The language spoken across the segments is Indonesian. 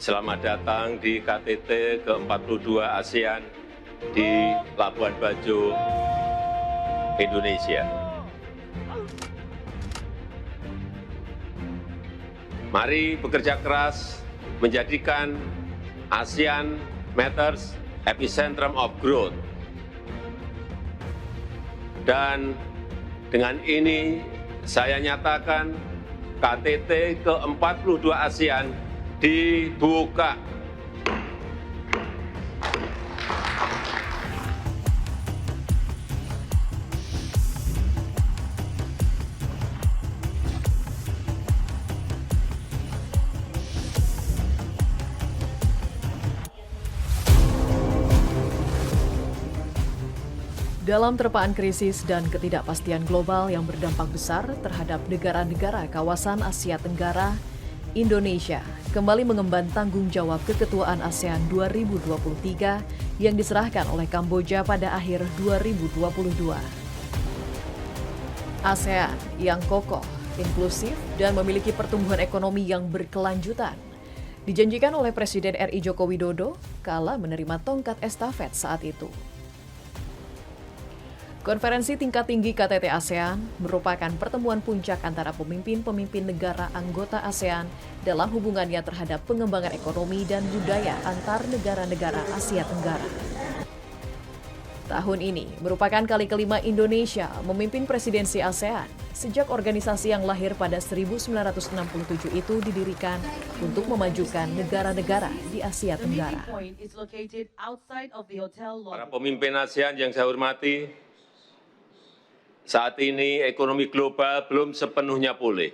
Selamat datang di KTT ke-42 ASEAN di Labuan Bajo, Indonesia. Mari bekerja keras menjadikan ASEAN Matters epicentrum of growth. Dan dengan ini saya nyatakan KTT ke-42 ASEAN dibuka. Dalam terpaan krisis dan ketidakpastian global yang berdampak besar terhadap negara-negara kawasan Asia Tenggara, Indonesia kembali mengemban tanggung jawab keketuaan ASEAN 2023 yang diserahkan oleh Kamboja pada akhir 2022. ASEAN yang kokoh, inklusif, dan memiliki pertumbuhan ekonomi yang berkelanjutan dijanjikan oleh Presiden RI Joko Widodo kala menerima tongkat estafet saat itu. Konferensi tingkat tinggi KTT ASEAN merupakan pertemuan puncak antara pemimpin-pemimpin negara anggota ASEAN dalam hubungannya terhadap pengembangan ekonomi dan budaya antar negara-negara Asia Tenggara. Tahun ini merupakan kali kelima Indonesia memimpin presidensi ASEAN sejak organisasi yang lahir pada 1967 itu didirikan untuk memajukan negara-negara di Asia Tenggara. Para pemimpin ASEAN yang saya hormati, saat ini ekonomi global belum sepenuhnya pulih.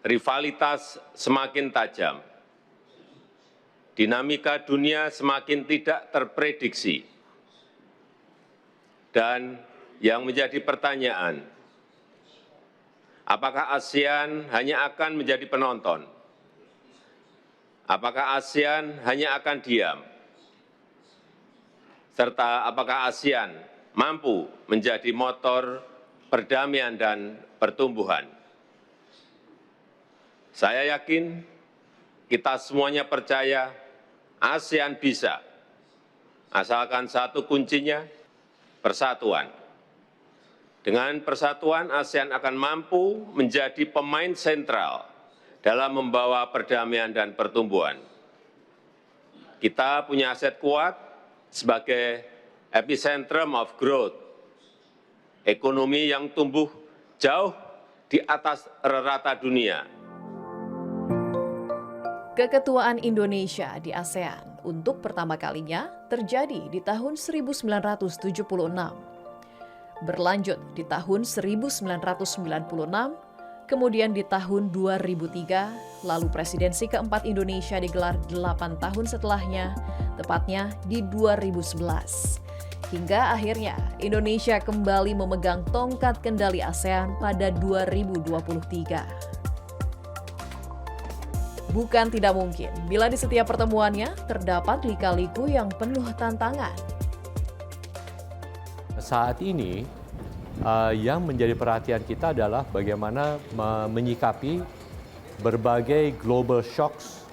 Rivalitas semakin tajam. Dinamika dunia semakin tidak terprediksi. Dan yang menjadi pertanyaan, apakah ASEAN hanya akan menjadi penonton? Apakah ASEAN hanya akan diam? Serta apakah ASEAN mampu menjadi motor perdamaian dan pertumbuhan? Saya yakin kita semuanya percaya ASEAN bisa, asalkan satu kuncinya, persatuan. Dengan persatuan, ASEAN akan mampu menjadi pemain sentral dalam membawa perdamaian dan pertumbuhan. Kita punya aset kuat sebagai epicentrum of growth, ekonomi yang tumbuh jauh di atas rata dunia. Keketuaan Indonesia di ASEAN untuk pertama kalinya terjadi di tahun 1976. Berlanjut di tahun 1996, kemudian di tahun 2003, lalu presidensi keempat Indonesia digelar 8 tahun setelahnya, tepatnya di 2011. Hingga akhirnya Indonesia kembali memegang tongkat kendali ASEAN pada 2023. Bukan tidak mungkin bila di setiap pertemuannya terdapat lika-liku yang penuh tantangan. Saat ini yang menjadi perhatian kita adalah bagaimana menyikapi berbagai global shocks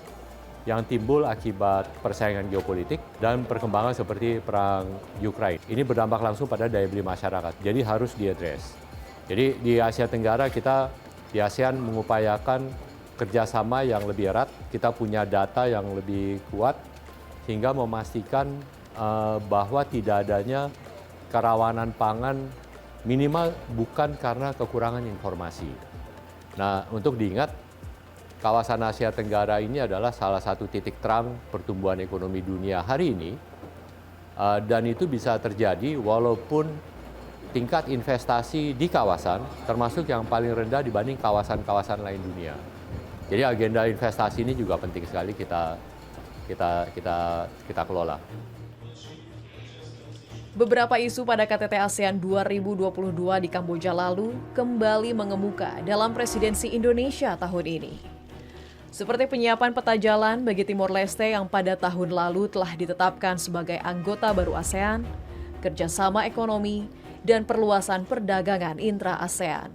yang timbul akibat persaingan geopolitik dan perkembangan seperti perang Ukraina. Ini berdampak langsung pada daya beli masyarakat, jadi harus diadres. Jadi di Asia Tenggara kita di ASEAN mengupayakan kerjasama yang lebih erat, kita punya data yang lebih kuat, sehingga memastikan bahwa tidak adanya kerawanan pangan minimal bukan karena kekurangan informasi. Nah, untuk diingat, kawasan Asia Tenggara ini adalah salah satu titik terang pertumbuhan ekonomi dunia hari ini, dan itu bisa terjadi walaupun tingkat investasi di kawasan termasuk yang paling rendah dibanding kawasan-kawasan lain dunia. Jadi agenda investasi ini juga penting sekali kita kelola. Beberapa isu pada KTT ASEAN 2022 di Kamboja lalu kembali mengemuka dalam presidensi Indonesia tahun ini. Seperti penyiapan peta jalan bagi Timor Leste yang pada tahun lalu telah ditetapkan sebagai anggota baru ASEAN, kerjasama ekonomi, dan perluasan perdagangan intra-ASEAN.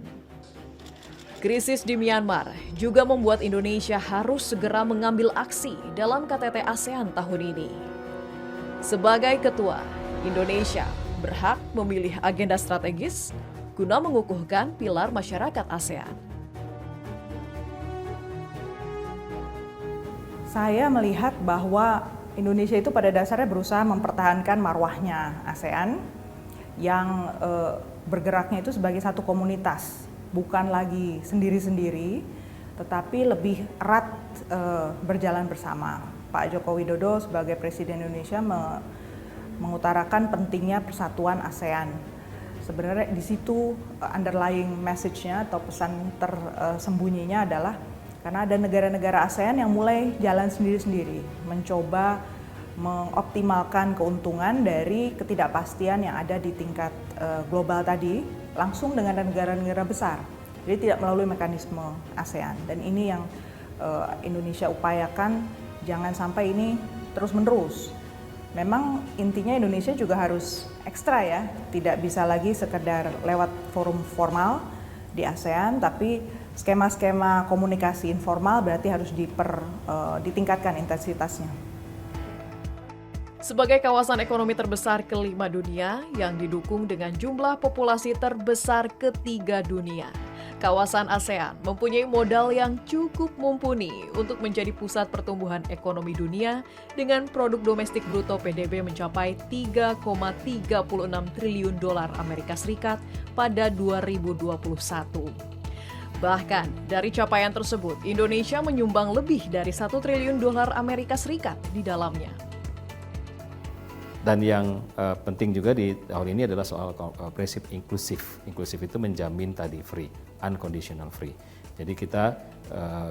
Krisis di Myanmar juga membuat Indonesia harus segera mengambil aksi dalam KTT ASEAN tahun ini. Sebagai ketua, Indonesia berhak memilih agenda strategis guna mengukuhkan pilar masyarakat ASEAN. Saya melihat bahwa Indonesia itu pada dasarnya berusaha mempertahankan marwahnya ASEAN yang bergeraknya itu sebagai satu komunitas, bukan lagi sendiri-sendiri, tetapi lebih erat berjalan bersama. Pak Joko Widodo sebagai Presiden Indonesia mengutarakan pentingnya persatuan ASEAN. Sebenarnya di situ underlying message-nya atau pesan tersembunyinya adalah karena ada negara-negara ASEAN yang mulai jalan sendiri-sendiri, mencoba mengoptimalkan keuntungan dari ketidakpastian yang ada di tingkat global tadi langsung dengan negara-negara besar. Jadi tidak melalui mekanisme ASEAN. Dan ini yang Indonesia upayakan jangan sampai ini terus-menerus. Memang intinya Indonesia juga harus ekstra ya, tidak bisa lagi sekedar lewat forum formal di ASEAN, tapi skema-skema komunikasi informal berarti harus ditingkatkan intensitasnya. Sebagai kawasan ekonomi terbesar kelima dunia yang didukung dengan jumlah populasi terbesar ketiga dunia, kawasan ASEAN mempunyai modal yang cukup mumpuni untuk menjadi pusat pertumbuhan ekonomi dunia dengan produk domestik bruto PDB mencapai 3,36 triliun dolar Amerika Serikat pada 2021. Bahkan dari capaian tersebut, Indonesia menyumbang lebih dari 1 triliun dolar Amerika Serikat di dalamnya. Dan yang penting juga di tahun ini adalah soal prinsip inklusif. Inklusif itu menjamin tadi free, unconditional free. Jadi kita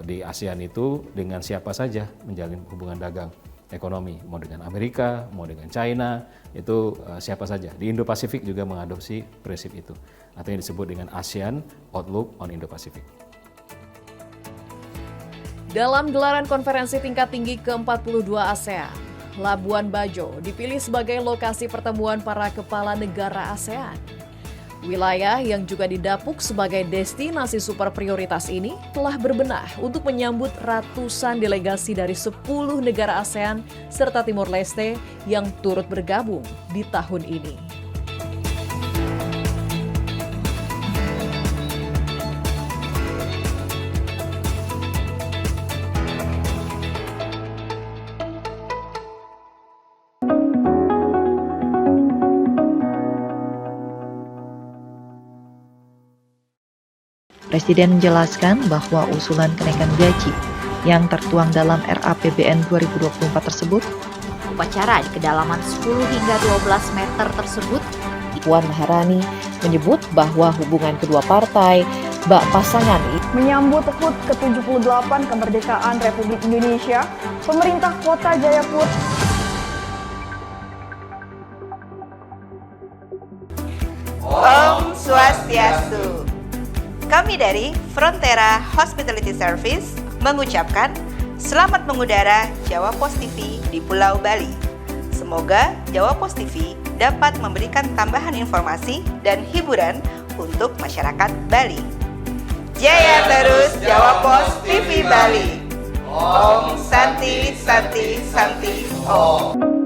di ASEAN itu dengan siapa saja menjalin hubungan dagang ekonomi, mau dengan Amerika, mau dengan China, itu siapa saja. Di Indo-Pasifik juga mengadopsi prinsip itu, atau yang disebut dengan ASEAN Outlook on Indo-Pacific. Dalam gelaran konferensi tingkat tinggi ke-42 ASEAN, Labuan Bajo dipilih sebagai lokasi pertemuan para kepala negara ASEAN. Wilayah yang juga didapuk sebagai destinasi super prioritas ini telah berbenah untuk menyambut ratusan delegasi dari 10 negara ASEAN serta Timor Leste yang turut bergabung di tahun ini. Presiden menjelaskan bahwa usulan kenaikan gaji yang tertuang dalam RAPBN 2024 tersebut, upacara di kedalaman 10 hingga 12 meter tersebut, Puan Maharani menyebut bahwa hubungan kedua partai, bak pasangan menyambut HUT ke-78 kemerdekaan Republik Indonesia, pemerintah Kota Jayapura Om Swastiastu. Kami dari Frontera Hospitality Service mengucapkan selamat mengudara Jawa Post TV di Pulau Bali. Semoga Jawa Post TV dapat memberikan tambahan informasi dan hiburan untuk masyarakat Bali. Jaya terus Jawa Post TV Bali. Om Santi Santi Santi Om.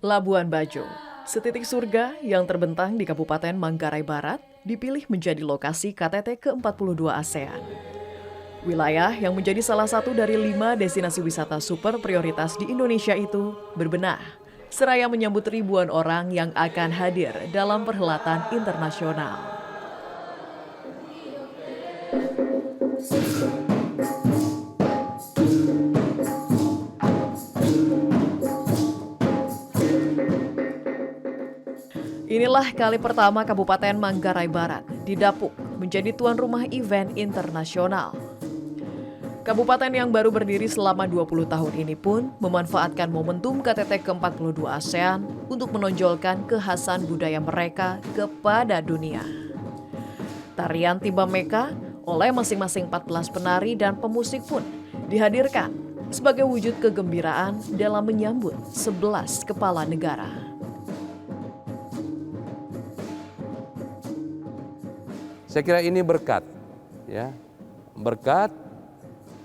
Labuan Bajo, setitik surga yang terbentang di Kabupaten Manggarai Barat, dipilih menjadi lokasi KTT ke-42 ASEAN. Wilayah yang menjadi salah satu dari 5 destinasi wisata super prioritas di Indonesia itu berbenah, seraya menyambut ribuan orang yang akan hadir dalam perhelatan internasional. Inilah kali pertama Kabupaten Manggarai Barat didapuk menjadi tuan rumah event internasional. Kabupaten yang baru berdiri selama 20 tahun ini pun memanfaatkan momentum KTT ke-42 ASEAN untuk menonjolkan kekhasan budaya mereka kepada dunia. Tarian Tiba Meka oleh masing-masing 14 penari dan pemusik pun dihadirkan sebagai wujud kegembiraan dalam menyambut 11 kepala negara. Saya kira ini berkat, ya, berkat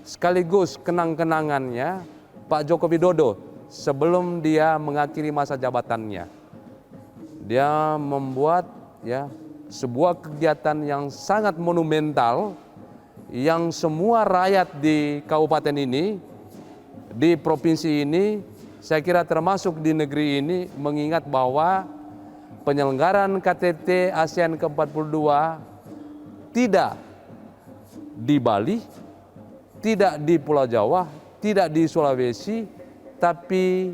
sekaligus kenang-kenangannya Pak Joko Widodo sebelum dia mengakhiri masa jabatannya. Dia membuat sebuah kegiatan yang sangat monumental yang semua rakyat di kabupaten ini, di provinsi ini, saya kira termasuk di negeri ini mengingat bahwa penyelenggaraan KTT ASEAN ke-42 tidak di Bali, tidak di Pulau Jawa, tidak di Sulawesi, tapi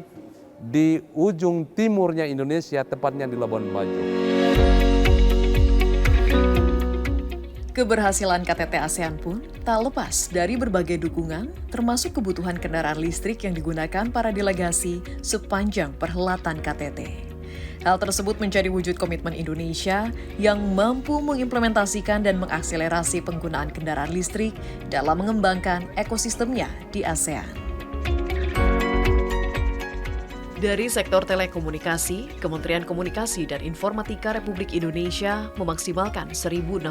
di ujung timurnya Indonesia, tepatnya di Labuan Bajo. Keberhasilan KTT ASEAN pun tak lepas dari berbagai dukungan, termasuk kebutuhan kendaraan listrik yang digunakan para delegasi sepanjang perhelatan KTT. Hal tersebut menjadi wujud komitmen Indonesia yang mampu mengimplementasikan dan mengakselerasi penggunaan kendaraan listrik dalam mengembangkan ekosistemnya di ASEAN. Dari sektor telekomunikasi, Kementerian Komunikasi dan Informatika Republik Indonesia memaksimalkan 1.638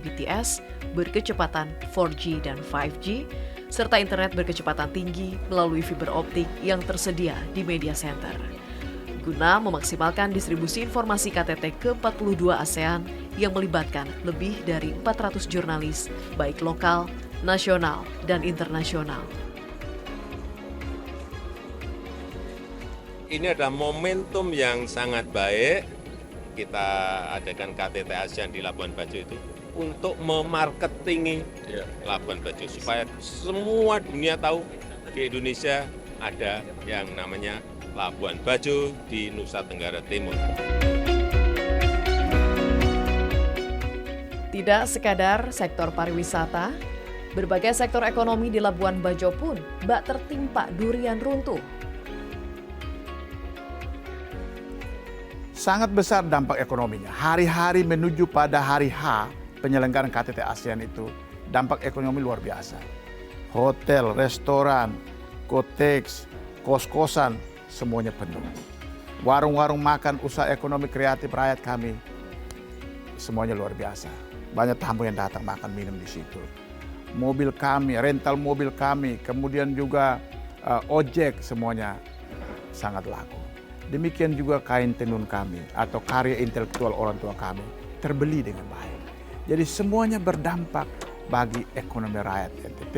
BTS berkecepatan 4G dan 5G, serta internet berkecepatan tinggi melalui fiber optik yang tersedia di media center, guna memaksimalkan distribusi informasi KTT ke-42 ASEAN yang melibatkan lebih dari 400 jurnalis, baik lokal, nasional, dan internasional. Ini adalah momentum yang sangat baik kita adakan KTT ASEAN di Labuan Bajo itu untuk memarketingi Labuan Bajo supaya semua dunia tahu di Indonesia ada yang namanya Labuan Bajo di Nusa Tenggara Timur. Tidak sekadar sektor pariwisata, berbagai sektor ekonomi di Labuan Bajo pun bak tertimpa durian runtuh. Sangat besar dampak ekonominya. Hari-hari menuju pada hari H penyelenggaraan KTT ASEAN itu, dampak ekonomi luar biasa. Hotel, restoran, koteks, kos-kosan, semuanya penuh. Warung-warung makan, usaha ekonomi kreatif rakyat kami, semuanya luar biasa. Banyak tamu yang datang makan minum di situ. Mobil kami, rental mobil kami, kemudian juga ojek, semuanya sangat laku. Demikian juga kain tenun kami atau karya intelektual orang tua kami terbeli dengan baik. Jadi semuanya berdampak bagi ekonomi rakyat NTT,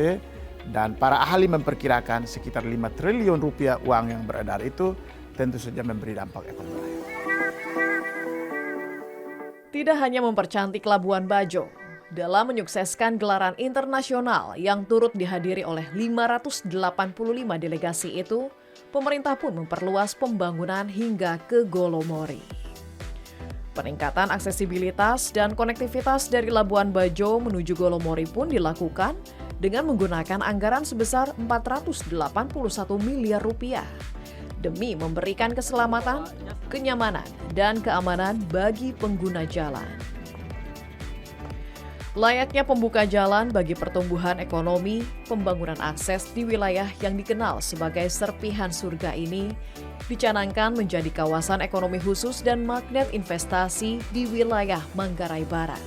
dan para ahli memperkirakan sekitar 5 triliun rupiah uang yang beredar itu tentu saja memberi dampak ekonomi rakyat. Tidak hanya mempercantik Labuan Bajo, dalam menyukseskan gelaran internasional yang turut dihadiri oleh 585 delegasi itu, pemerintah pun memperluas pembangunan hingga ke Golomori. Peningkatan aksesibilitas dan konektivitas dari Labuan Bajo menuju Golomori pun dilakukan dengan menggunakan anggaran sebesar 481 miliar rupiah demi memberikan keselamatan, kenyamanan, dan keamanan bagi pengguna jalan. Layaknya pembuka jalan bagi pertumbuhan ekonomi, pembangunan akses di wilayah yang dikenal sebagai serpihan surga ini dicanangkan menjadi kawasan ekonomi khusus dan magnet investasi di wilayah Manggarai Barat.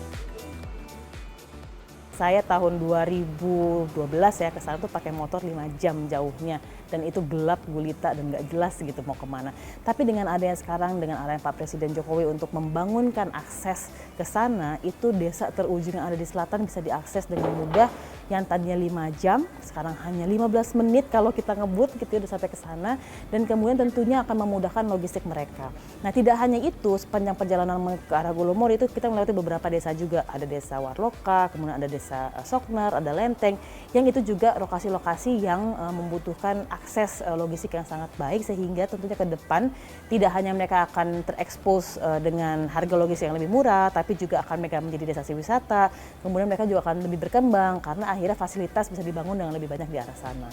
Saya tahun 2012 ya ke sana tuh pakai motor 5 jam jauhnya, dan itu gelap gulita dan nggak jelas gitu mau kemana. Tapi dengan adanya sekarang, dengan adanya Pak Presiden Jokowi untuk membangunkan akses ke sana, itu desa terujung yang ada di selatan bisa diakses dengan mudah. Yang tadinya 5 jam, sekarang hanya 15 menit kalau kita ngebut gitu udah sampai ke sana, dan kemudian tentunya akan memudahkan logistik mereka. Nah, tidak hanya itu, sepanjang perjalanan ke arah Golomori itu kita melewati beberapa desa juga. Ada desa Warloka, kemudian ada desa Soknar, ada Lenteng, yang itu juga lokasi-lokasi yang membutuhkan akses logistik yang sangat baik, sehingga tentunya ke depan tidak hanya mereka akan terekspos dengan harga logistik yang lebih murah, tapi juga akan mereka menjadi destinasi wisata. Kemudian mereka juga akan lebih berkembang karena akhirnya fasilitas bisa dibangun dengan lebih banyak di arah sana.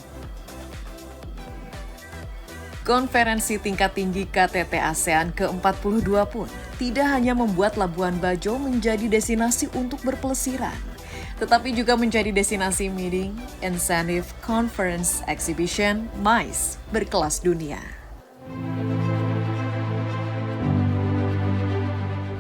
Konferensi tingkat tinggi KTT ASEAN ke-42 pun tidak hanya membuat Labuan Bajo menjadi destinasi untuk berpelesiran, tetapi juga menjadi destinasi meeting, incentive, conference, exhibition, MICE berkelas dunia.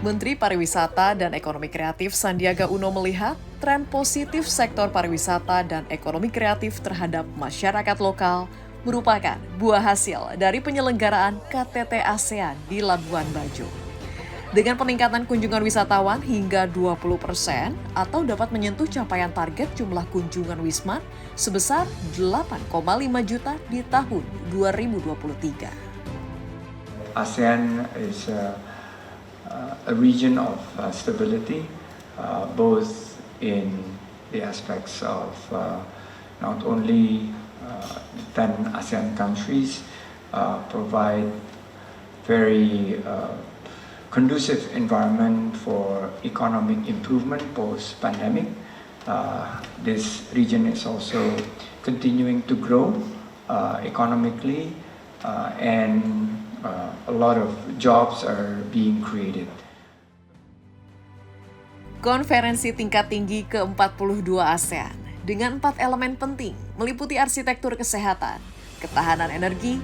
Menteri Pariwisata dan Ekonomi Kreatif Sandiaga Uno melihat tren positif sektor pariwisata dan ekonomi kreatif terhadap masyarakat lokal merupakan buah hasil dari penyelenggaraan KTT ASEAN di Labuan Bajo. Dengan peningkatan kunjungan wisatawan hingga 20% atau dapat menyentuh capaian target jumlah kunjungan Wisman sebesar 8,5 juta di tahun 2023. ASEAN is a region of stability, both in the aspects of not only the 10 ASEAN countries provide very conducive environment for economic improvement post-pandemic. This region is also continuing to grow economically and a lot of jobs are being created. Konferensi tingkat tinggi ke-42 ASEAN dengan 4 elemen penting meliputi arsitektur kesehatan, ketahanan energi,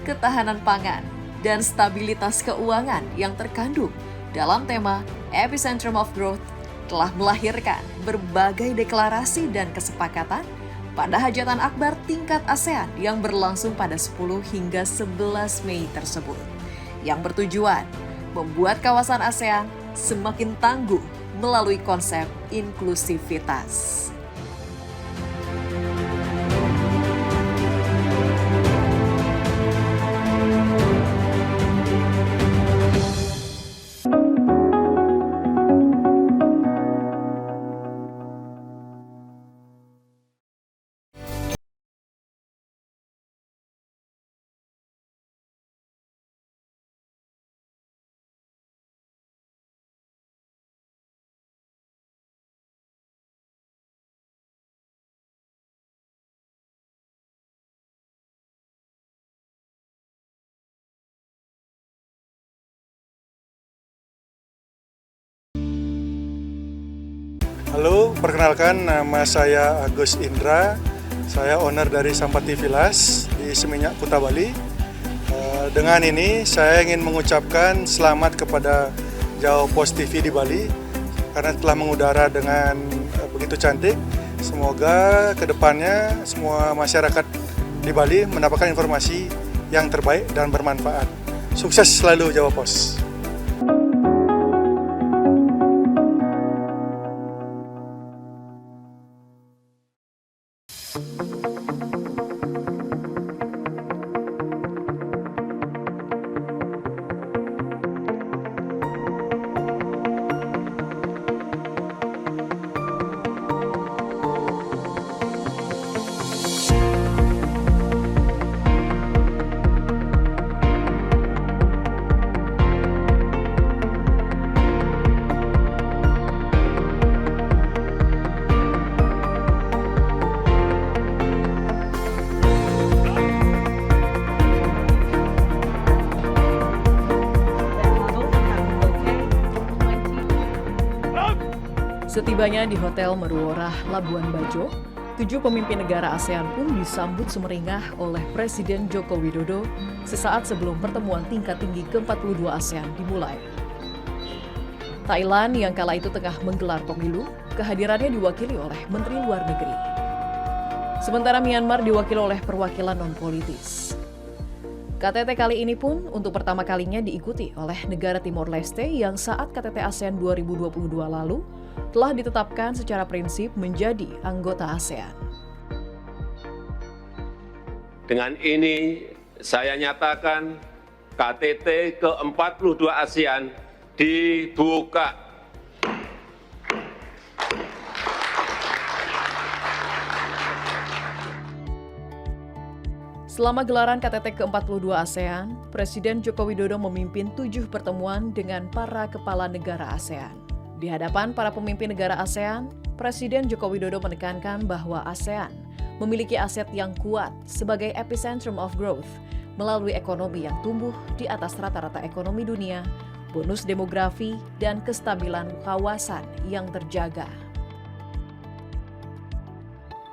ketahanan pangan, dan stabilitas keuangan yang terkandung dalam tema Epicentrum of Growth telah melahirkan berbagai deklarasi dan kesepakatan pada hajatan akbar tingkat ASEAN yang berlangsung pada 10 hingga 11 Mei tersebut, yang bertujuan membuat kawasan ASEAN semakin tangguh melalui konsep inklusivitas. Halo, perkenalkan nama saya Agus Indra. Saya owner dari Sampati Villas di Seminyak, Kuta Bali. Dengan ini saya ingin mengucapkan selamat kepada Jawa Post TV di Bali karena telah mengudara dengan begitu cantik. Semoga kedepannya semua masyarakat di Bali mendapatkan informasi yang terbaik dan bermanfaat. Sukses selalu Jawa Post. Setibanya di Hotel Meruorah, Labuan Bajo, 7 pemimpin negara ASEAN pun disambut semeringah oleh Presiden Joko Widodo sesaat sebelum pertemuan tingkat tinggi ke-42 ASEAN dimulai. Thailand yang kala itu tengah menggelar pemilu, kehadirannya diwakili oleh Menteri Luar Negeri. Sementara Myanmar diwakili oleh perwakilan non-politis. KTT kali ini pun untuk pertama kalinya diikuti oleh negara Timor Leste yang saat KTT ASEAN 2022 lalu telah ditetapkan secara prinsip menjadi anggota ASEAN. Dengan ini saya nyatakan KTT ke-42 ASEAN dibuka. Selama gelaran KTT ke-42 ASEAN, Presiden Joko Widodo memimpin 7 pertemuan dengan para kepala negara ASEAN. Di hadapan para pemimpin negara ASEAN, Presiden Joko Widodo menekankan bahwa ASEAN memiliki aset yang kuat sebagai epicentrum of growth melalui ekonomi yang tumbuh di atas rata-rata ekonomi dunia, bonus demografi, dan kestabilan kawasan yang terjaga.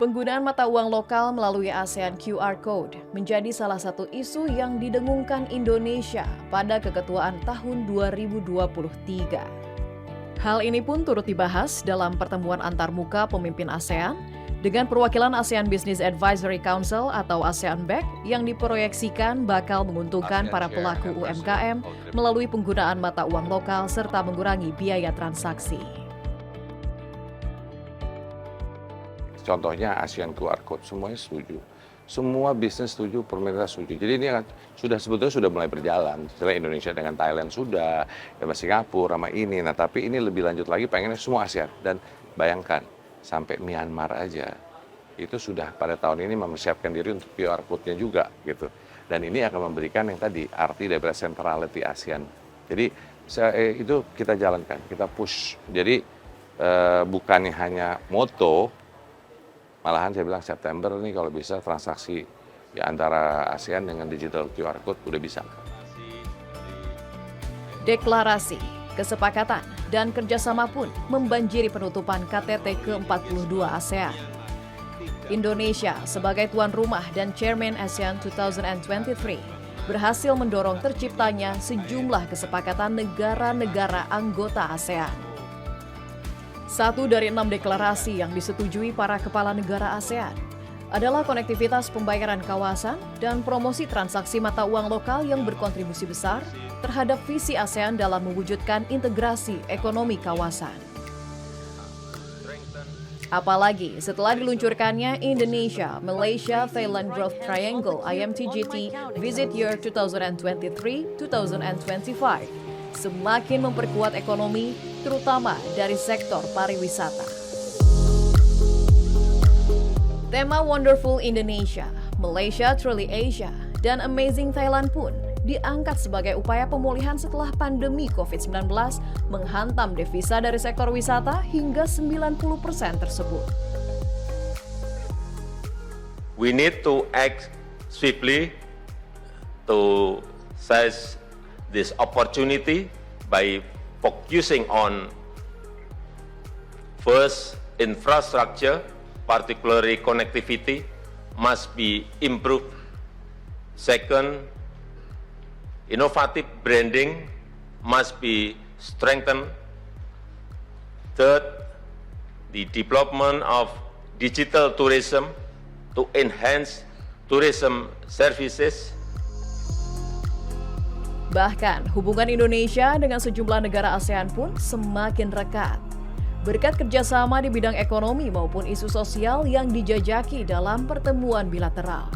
Penggunaan mata uang lokal melalui ASEAN QR Code menjadi salah satu isu yang didengungkan Indonesia pada keketuaan tahun 2023. Hal ini pun turut dibahas dalam pertemuan antarmuka pemimpin ASEAN dengan perwakilan ASEAN Business Advisory Council atau ASEAN-BEC yang diproyeksikan bakal menguntungkan para pelaku UMKM melalui penggunaan mata uang lokal serta mengurangi biaya transaksi. Contohnya ASEAN QR Code, semuanya setuju. Semua bisnis setuju, pemerintah setuju. Jadi ini sebetulnya sudah mulai berjalan. Setelah Indonesia dengan Thailand sudah, sama Singapura, sama ini. Nah tapi ini lebih lanjut lagi, pengennya semua ASEAN. Dan bayangkan, sampai Myanmar aja, itu sudah pada tahun ini mempersiapkan diri untuk QR Code-nya juga. Gitu. Dan ini akan memberikan yang tadi, arti daripada centrality ASEAN. Jadi itu kita jalankan, kita push. Jadi bukannya hanya moto, malahan saya bilang September ini kalau bisa transaksi ya antara ASEAN dengan digital QR Code udah bisa. Deklarasi, kesepakatan, dan kerjasama pun membanjiri penutupan KTT ke-42 ASEAN. Indonesia sebagai tuan rumah dan Chairman ASEAN 2023 berhasil mendorong terciptanya sejumlah kesepakatan negara-negara anggota ASEAN. 1 dari 6 deklarasi yang disetujui para kepala negara ASEAN adalah konektivitas pembayaran kawasan dan promosi transaksi mata uang lokal yang berkontribusi besar terhadap visi ASEAN dalam mewujudkan integrasi ekonomi kawasan. Apalagi setelah diluncurkannya Indonesia, Malaysia, Thailand Growth Triangle IMTGT Visit Year 2023-2025 semakin memperkuat ekonomi, terutama dari sektor pariwisata. Tema Wonderful Indonesia, Malaysia Truly Asia, dan Amazing Thailand pun diangkat sebagai upaya pemulihan setelah pandemi COVID-19 menghantam devisa dari sektor wisata hingga 90% tersebut. We need to act swiftly to seize this opportunity by focusing on first, infrastructure, particularly connectivity, must be improved. Second, innovative branding must be strengthened. Third, the development of digital tourism to enhance tourism services. Bahkan, hubungan Indonesia dengan sejumlah negara ASEAN pun semakin rekat. Berkat kerjasama di bidang ekonomi maupun isu sosial yang dijajaki dalam pertemuan bilateral.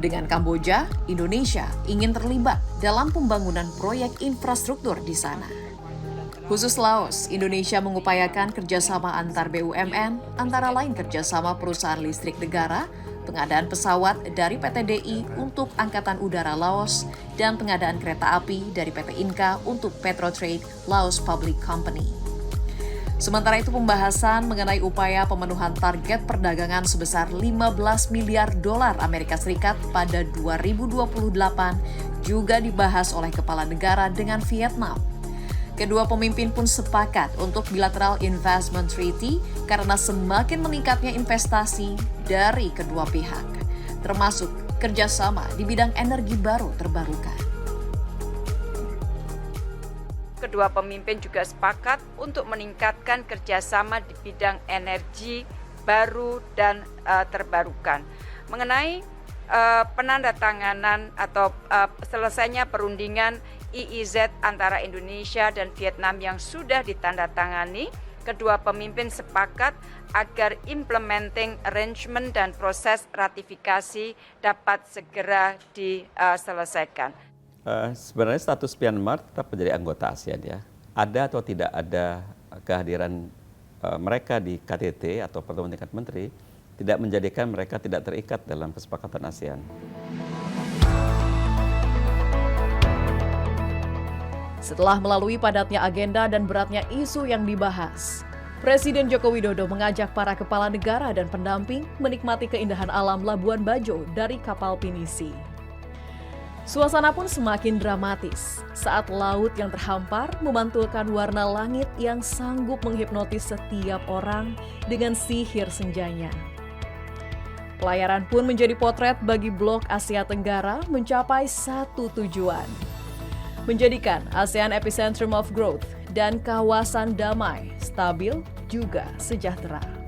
Dengan Kamboja, Indonesia ingin terlibat dalam pembangunan proyek infrastruktur di sana. Khusus Laos, Indonesia mengupayakan kerjasama antar BUMN, antara lain kerjasama perusahaan listrik negara, pengadaan pesawat dari PT DI untuk Angkatan Udara Laos, dan pengadaan kereta api dari PT Inka untuk Petrotrade Laos Public Company. Sementara itu pembahasan mengenai upaya pemenuhan target perdagangan sebesar 15 miliar dolar Amerika Serikat pada 2028 juga dibahas oleh kepala negara dengan Vietnam. Kedua pemimpin pun sepakat untuk bilateral investment treaty karena semakin meningkatnya investasi dari kedua pihak, termasuk kerjasama di bidang energi baru terbarukan. Kedua pemimpin juga sepakat untuk meningkatkan kerjasama di bidang energi baru dan terbarukan. Mengenai penandatanganan atau selesainya perundingan EEZ antara Indonesia dan Vietnam yang sudah ditandatangani, kedua pemimpin sepakat agar implementing arrangement dan proses ratifikasi dapat segera diselesaikan. Sebenarnya status Myanmar tetap menjadi anggota ASEAN ya. Ada atau tidak ada kehadiran mereka di KTT atau pertemuan tingkat menteri tidak menjadikan mereka tidak terikat dalam kesepakatan ASEAN. Setelah melalui padatnya agenda dan beratnya isu yang dibahas, Presiden Joko Widodo mengajak para kepala negara dan pendamping menikmati keindahan alam Labuan Bajo dari kapal pinisi. Suasana pun semakin dramatis saat laut yang terhampar memantulkan warna langit yang sanggup menghipnotis setiap orang dengan sihir senjanya. Pelayaran pun menjadi potret bagi blok Asia Tenggara mencapai satu tujuan, menjadikan ASEAN epicentrum of growth dan kawasan damai, stabil, juga sejahtera.